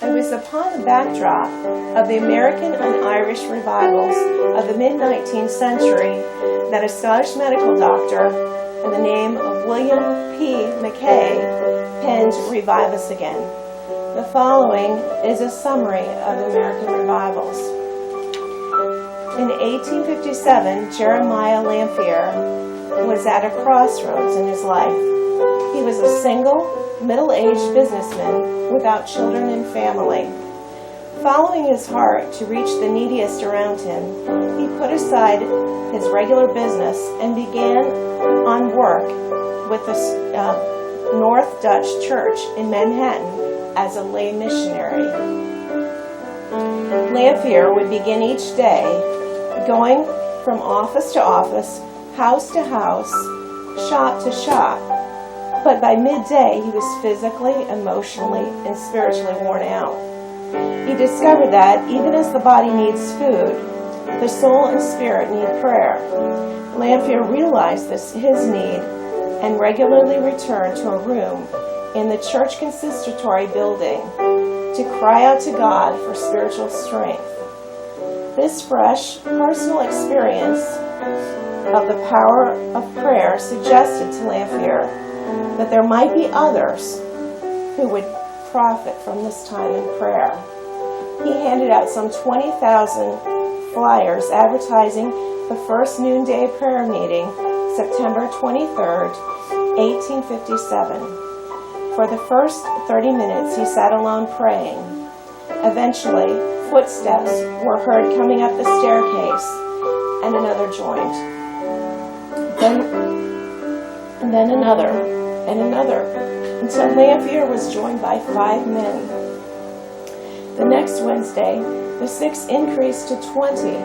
It was upon the backdrop of the American and Irish revivals of the mid-19th century that a Scottish medical doctor in the name of William P. Mackay penned Revive Us Again. The following is a summary of American revivals. In 1857, Jeremiah Lanphier was at a crossroads in his life. He was a single, middle-aged businessman without children and family. Following his heart to reach the neediest around him, he put aside his regular business and began on work with the North Dutch Church in Manhattan as a lay missionary. Lanphier would begin each day going from office to office, house to house, shop to shop. But by midday, he was physically, emotionally, and spiritually worn out. He discovered that even as the body needs food, the soul and spirit need prayer. Lanphier realized his need and regularly returned to a room in the church consistory building to cry out to God for spiritual strength. This fresh, personal experience of the power of prayer suggested to Lanphier that there might be others who would profit from this time in prayer. He handed out some 20,000 flyers advertising the first noonday prayer meeting, September 23rd, 1857. For the first 30 minutes, he sat alone praying. Eventually, footsteps were heard coming up the staircase, and another joined. Then another, and another, until Lanphier was joined by 5 men. The next Wednesday, the 6 increased to 20.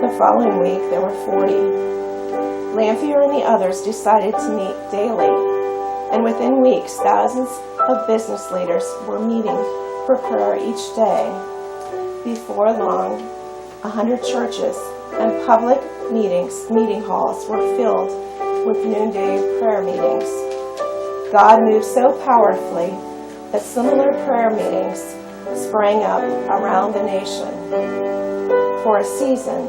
The following week, there were 40. Lanphier and the others decided to meet daily, and within weeks, thousands of business leaders were meeting for prayer each day. Before long, 100 churches and public meeting halls were filled with noonday prayer meetings. God moved so powerfully that similar prayer meetings sprang up around the nation. For a season,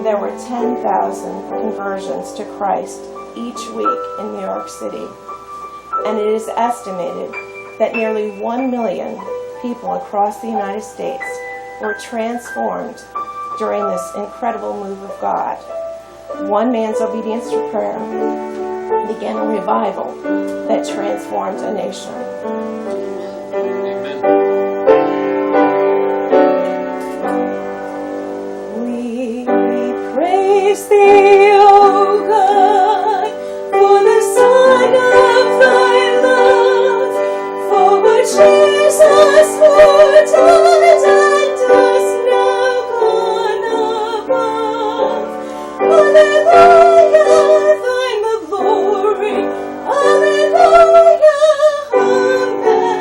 there were 10,000 conversions to Christ each week in New York City, and it is estimated that nearly 1 million people across the United States were transformed during this incredible move of God. One man's obedience to prayer began a revival that transformed a nation. Amen. We praise thee, O God, for the sign of thy love, for what Jesus foretold and dost now gone above. Alleluia, thine the glory. Alleluia, amen.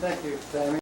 Thank you, Tammy.